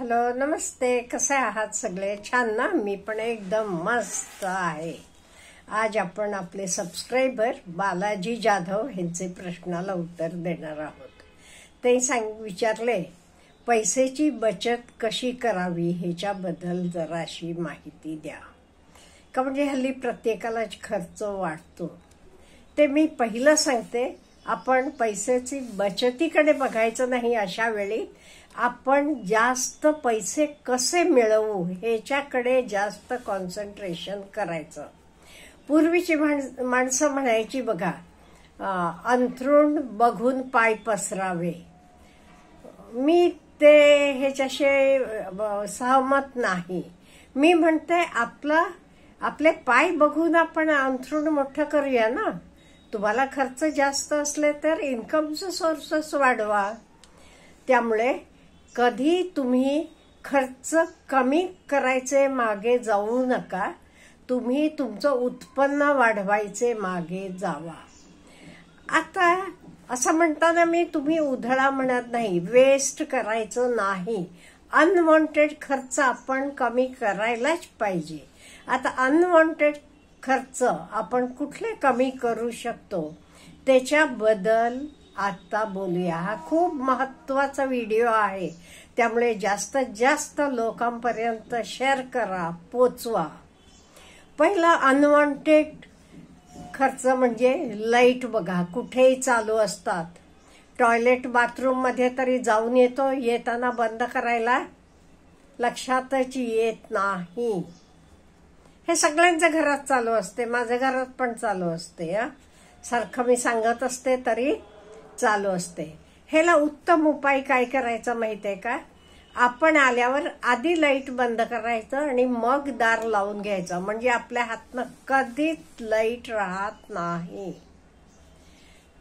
Hello, नमस्ते. कसे आहात सगळे? छान ना? मी पण एकदम मस्त आहे. आज आपण आपले सबस्क्रायबर बालाजी जाधव यांचे प्रश्नाला उत्तर देणार आहोत. ते विचारले, पैशाची बचत कशी करावी ह्याच्याबद्दल जराशी माहिती द्या. का म्हणजे हल्ली प्रत्येकालाच खर्च वाटतो. ते मी पहिलं सांगते, आपण पैशाची बचतीकडे बघायचं नाही. अशा वेळी आपण जास्त पैसे कसे मिळवू ह्याच्याकडे जास्त कॉन्सन्ट्रेशन करायचं. पूर्वीची माणसं म्हणायची बघा, अंथरूण बघून पाय पसरावे. मी ते ह्याच्याशी सहमत नाही. मी म्हणते आपले पाय बघून आपण अंथरूण मोठं करूया ना. तुम्हाला खर्च जास्त असले तर इन्कमचे सोर्सेस वाढवा. त्यामुळे कधी तुम्ही खर्च कमी करायचे मागे जाऊ नका. तुम्ही तुमचं उत्पन्न वाढवायचे मागे जावा. आता असं म्हणताना मी तुम्ही उधळा म्हणत नाही, वेस्ट करायचं नाही. अनवॉन्टेड खर्च आपण कमी करायलाच पाहिजे. आता अनवॉन्टेड खर्च आपण कुठले कमी करू शकतो त्याच्याबद्दल आता बोलूया. हा खूप महत्वाचा व्हिडिओ आहे, त्यामुळे जास्तीत जास्त लोकांपर्यंत शेअर करा, पोचवा. पहिला अनवॉन्टेड खर्च म्हणजे लाईट. बघा, कुठेही चालू असतात. टॉयलेट बाथरूम मध्ये तरी जाऊन येतो, येताना बंद करायला लक्षातच येत नाही. हे सगळ्यांच्या घरात चालू असते, माझ्या घरात पण चालू असते. सारखं मी सांगत असते तरी चालू असते. ह्याला उत्तम उपाय काय करायचा माहितीये का? आपण आल्यावर आधी लाईट बंद करायचं आणि मग दार लावून घ्यायचं. म्हणजे आपल्या हातनं कधीच लाईट राहत नाही.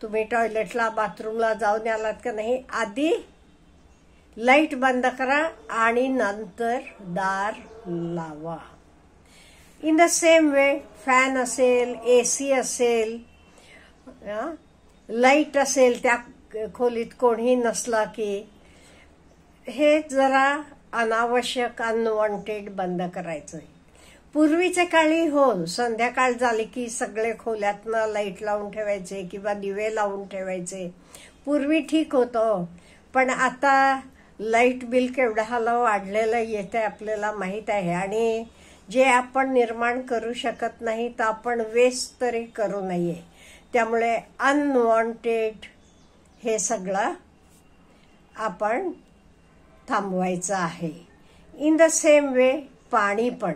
तुम्ही टॉयलेटला बाथरूमला जाऊन आलात का नाही, आधी लाईट बंद करा आणि नंतर दार लावा. In the same way fan असेल, एसी असेल, लाईट असेल, त्या खोलीत कोणी नसला की हे जरा अनावश्यक अनवॉन्टेड बंद करायचं. पूर्वीच्या काळी संध्याकाळ झाली की सगळे खोल्यातनं लाईट लावून ठेवायचे किंवा दिवे लावून ठेवायचे. पूर्वी ठीक होतं, पण आता लाईट बिल केवढ्याला वाढलेलं येते आपल्याला माहित आहे. आणि जे आपण निर्माण करू शकत नाही तर आपण वेस्ट तरी करू नये. त्यामुळे अनवॉन्टेड हे सगळं आपण थांबवायचं आहे. इन द सेम वे पाणी पण.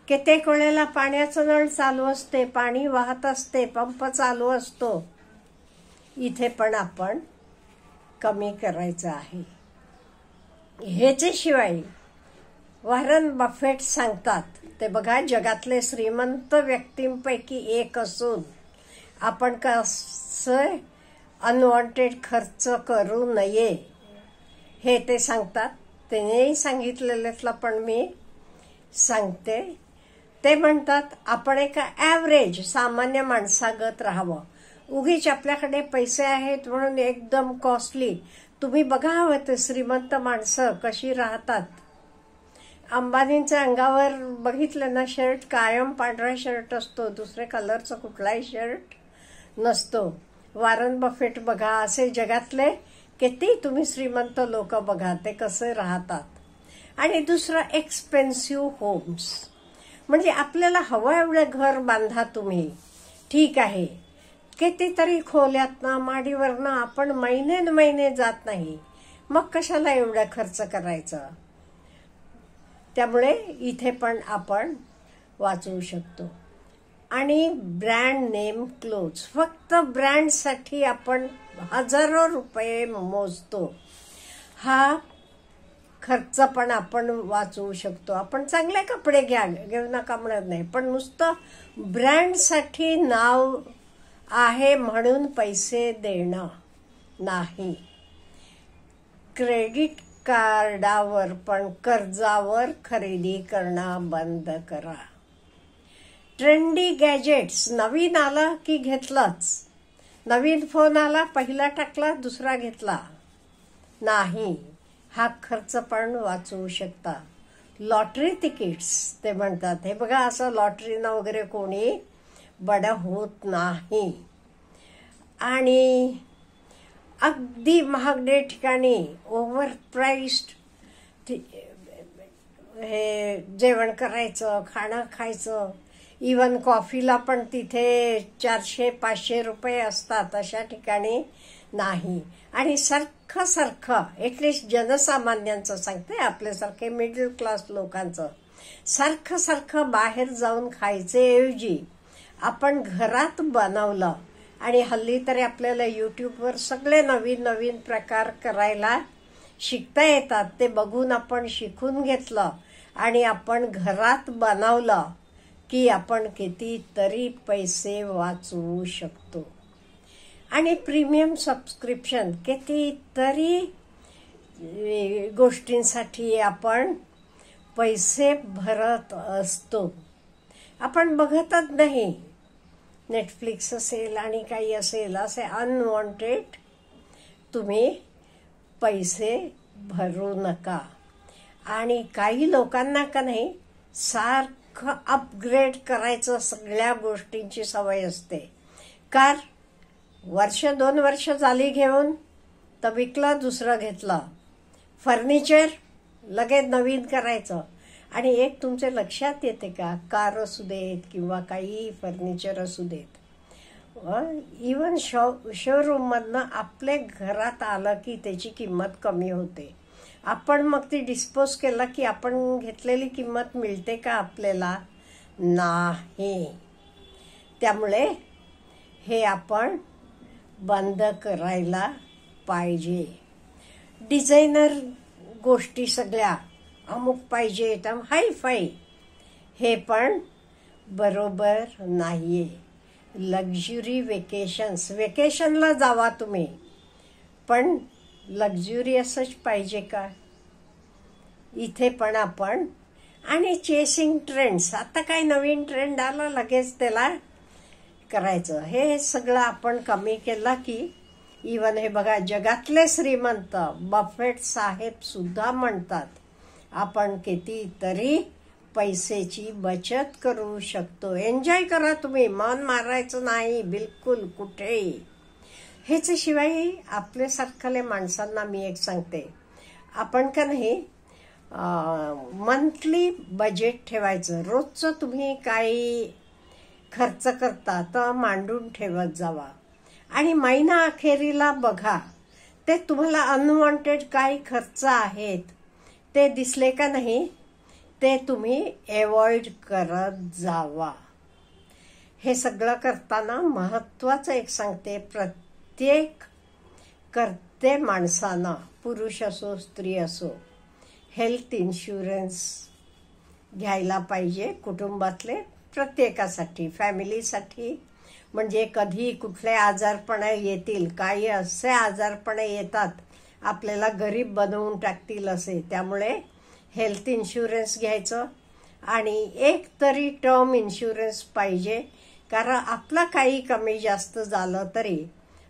कित्येक वेळेला पाण्याचं नळ चालू असते, पाणी वाहत असते, पंप चालू असतो. इथे पण आपण कमी करायचं आहे. ह्याच्याशिवाय वॉरन बफेट सांगतात, ते बघा, जगातले श्रीमंत व्यक्तींपैकी एक असून आपण कसं अनवॉन्टेड खर्च करू नये हे ते सांगतात. त्यांनी सांगितलेलं पण मी सांगते. ते म्हणतात, आपण एका ॲव्हरेज सामान्य माणसागत राहावं. उगीच आपल्याकडे पैसे आहेत म्हणून एकदम कॉस्टली. तुम्ही बघा हवं ते श्रीमंत माणसं कशी राहतात. अंबानींच्या अंगावर बघितलं ना, शर्ट कायम पांढरा शर्ट असतो, दुसऱ्या कलरचा कुठलाही शर्ट नसतो. वॉरन बफेट बघा, असे जगातले किती तुम्ही श्रीमंत लोक बघा ते कसे राहतात. आणि दुसरं, एक्सपेन्सिव्ह होम्स. म्हणजे आपल्याला हवं एवढं घर बांधा तुम्ही, ठीक आहे. कितीतरी खोल्यातनं माडीवरनं आपण महिने जात नाही, मग कशाला एवढा खर्च करायचा. त्यामुळे इथे पण आपण वाचवू शकतो. आणि ब्रँड नेम क्लोथ्स, फक्त ब्रँडसाठी आपण हजारो रुपये मोजतो. हा खर्च पण आपण वाचवू शकतो. आपण चांगले कपडे घेऊ नका म्हणत नाही, पण नुसतं ब्रँडसाठी नाव आहे म्हणून पैसे देणं नाही. क्रेडिट कार्डावर पण कर्जावर खरेदी करणं बंद करा. ट्रेंडी गॅजेट्स, नवीन आला की घेतलाच. नवीन फोन आला, पहिला टाकला, दुसरा घेतला नाही. हा खर्च पण वाचवू शकता. लॉटरी तिकीट्स ते म्हणतात, हे बघा असं लॉटरीनं वगैरे कोणी बडं होत नाही. आणि अगदी महागडे ठिकाणी ओव्हर प्राइस्ड हे जेवण करायचं, खाणं खायचं, इवन कॉफीला पण तिथे 400-500 रुपये असतात, अशा ठिकाणी नाही. आणि सारखं ॲटलिस्ट जनसामान्यांचं सांगते, आपल्यासारखे मिडल क्लास लोकांचं सारखं बाहेर जाऊन खायचे आपण घरात बनवलं. आणि हल्ली तरी आपल्याला यूट्यूबवर सगळे नवीन प्रकार करायला शिकता येतात, ते बघून आपण शिकून घेतलं आणि आपण घरात बनवलं की आपण कितीतरी पैसे वाचवू शकतो. आणि प्रीमियम सबस्क्रिप्शन कितीतरी गोष्टींसाठी आपण पैसे भरत असतो, आपण बघतच नाही. नेटफ्लिक्स असेल आणि काही असेल, असे अनवॉन्टेड तुम्ही पैसे भरू नका. आणि काही लोकांना का नाही सारखं अपग्रेड करायचं, सगळ्या गोष्टींची सवय असते. कार 1-2 वर्ष झाली घेऊन तर विकला, दुसरं घेतला. फर्निचर लगेच नवीन करायचं. आणि एक तुमच्या लक्षात येते का, कार असू देत किंवा काही फर्निचर असू देत, इवन शोरूममधनं आपल्या घरात आलं की त्याची किंमत कमी होते. आपण मग ती डिस्पोज केलं की आपण घेतलेली किंमत मिळते का आपल्याला? नाही. त्यामुळे हे आपण बंद करायला पाहिजे. डिझायनर गोष्टी सगळ्या अमुक पाहिजे तर हाय-फाय, हे पण बरोबर नाहीये. लक्झुरी वेकेशनला जावा तुम्ही, पण लक्झुरियसच पाहिजे का? इथे पण आपण. आणि चेसिंग ट्रेंड्स, आता काय नवीन ट्रेंड आला लगेच त्याला करायचं, हे सगळं आपण कमी केलं की इवन हे बघा, जगातले श्रीमंत बफेट साहेब सुद्धा म्हणतात आपण कितीतरी पैसेची बचत करू शकतो. एन्जॉय करा तुम्ही, मन मारायचं नाही बिलकुल कुठेही. ह्याच्याशिवाय आपल्यासारख्या माणसांना मी एक सांगते, आपण का नाही मंथली बजेट ठेवायचं. रोजचं तुम्ही काही खर्च करता तर मांडून ठेवत जावा. आणि महिना अखेरीला बघा, ते तुम्हाला अनवॉन्टेड काही खर्च आहेत ते दिसले का नाही, ते तुम्ही अवॉइड करत जावा. हे सगळं करताना महत्वाचं एक सांगते, प्रत्येक कर्ते माणसानं, पुरुष असो स्त्री असो, हेल्थ इन्शुरन्स घ्यायला पाहिजे. कुटुंबातले प्रत्येकासाठी, फॅमिलीसाठी. म्हणजे कधी कुठले आजारपण येतील, काही असे आजारपण येतात आपल्याला गरीब बनवून टाकतील असे, त्यामुळे हेल्थ इन्शुरन्स घ्यायचं. आणि एक तरी टर्म इन्शुरन्स पाहिजे, कारण आपलं काही कमी जास्त झालं तरी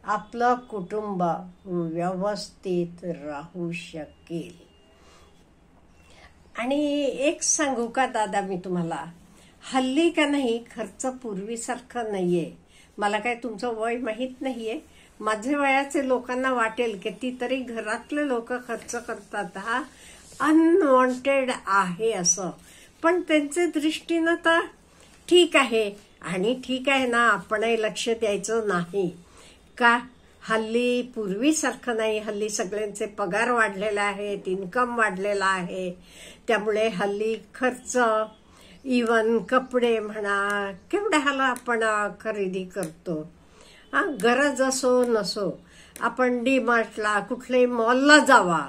आपलं कुटुंब व्यवस्थित राहू शकेल. आणि एक सांगू का दादा मी तुम्हाला, हल्ली का नाही खर्च पूर्वीसारखं नाहीये. मला काय तुमचं वय माहीत नाहीये, माझ्या वयाचे लोकांना वाटेल कितीतरी घरातले लोक खर्च करतात, हा अनवॉन्टेड आहे असं. पण त्यांच्या दृष्टीनं तर ठीक आहे. आणि ठीक आहे ना, आपणही लक्ष द्यायचं नाही का? हल्ली पूर्वीसारखं नाही, हल्ली सगळ्यांचे पगार वाढलेले आहेत, इन्कम वाढलेला आहे. त्यामुळे हल्ली खर्च, इवन कपडे म्हणा, केवढ्या हाला आपण खरेदी करतो. गरज असो नसो, आपण डीमार्टला कुठल्याही मॉलला जावा,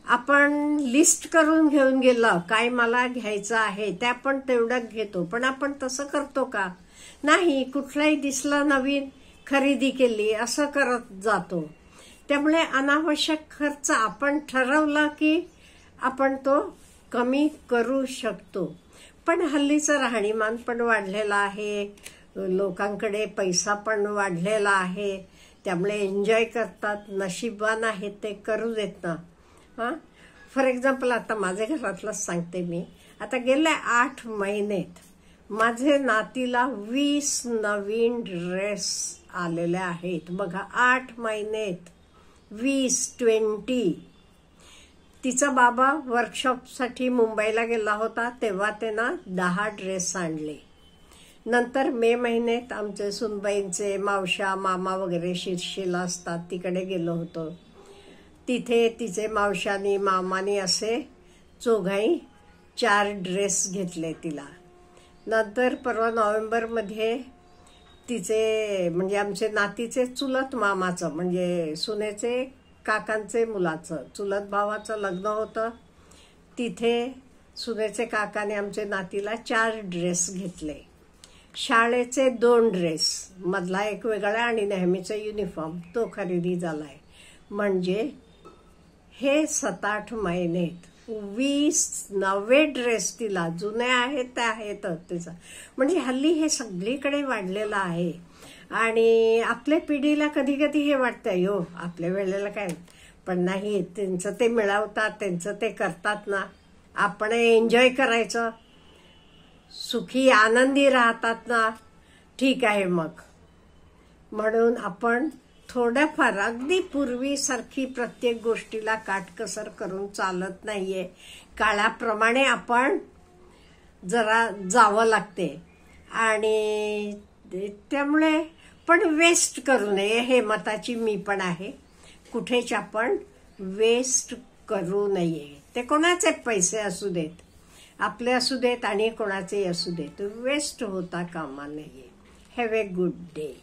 आपण लिस्ट करून घेऊन गेलं काय मला घ्यायचं आहे ते आपण तेवढं घेतो. पण आपण तसं करतो का? नाही. कुठलाही दिसला नवीन खरेदी केली असं करत जातो. त्यामुळे अनावश्यक खर्च आपण ठरवला की आपण तो कमी करू शकतो. पण हल्लीचं राहणीमान पण वाढलेलं आहे, लोकांकडे पैसा पण वाढलेला आहे, त्यामुळे एन्जॉय करतात. नशीबवान आहेत ते, करू देत ना. फॉर एक्झाम्पल आता माझ्या घरातलंच सांगते मी. आता गेल्या 8 महिन्यात माझे नातीला 20 नवीन ड्रेस आलेले आहेत. बघा, 8 महिन्यात 20. तिचा बाबा वर्कशॉपसाठी मुंबईला गेला होता, तेव्हा त्यानं 10 ड्रेस आणले. नंतर मे महिन्यात आमचे सुनबाईंचे मावशा मामा वगैरे शिर्षीला असतात, तिकडे गेलो होतो. तिथे तिचे मावशानी मामानी असे चौघाई 4 ड्रेस घेतले तिला. नंतर परवा नोव्हेंबरमध्ये तिचे म्हणजे आमचे नातीचे चुलत मामाचं म्हणजे सुनेचे काकांचे मुलाचं चुलत भावाचं लग्न होतं. तिथे सुनेचे काकाने आमचे नातीला 4 ड्रेस घेतले. शाळेचे 2 ड्रेस, मधला एक वेगळा आणि नेहमीचा युनिफॉर्म तो खरेदी झालाय. म्हणजे हे 7-8 महिन्यात 20 नवे ड्रेस तिला, जुने आहेत ते आहेतच तिचा. म्हणजे हल्ली हे सगळीकडे वाढलेलं आहे. आणि आपल्या पिढीला कधी कधी हे वाटतं हो आपल्या वेळेला काय, पण नाही, त्यांचं ते मिळवतात, त्यांचं ते करतात ना, आपण एन्जॉय करायचं, सुखी आनंदी राहतात ना, ठीक आहे मग. म्हणून आपण थोडंफार, अगदी पूर्वीसारखी प्रत्येक गोष्टीला काटकसर करून चालत नाहीये. काळाप्रमाणे आपण जरा जावं लागते. आणि त्यामुळे पण वेस्ट करू नये हे मताची मी पण आहे. कुठेच आपण वेस्ट करू नये. ते कोणाचे पैसे असू देत, आपले असू देत आणि कोणाचे असू देत, वेस्ट होता कामा नये. Have a good day.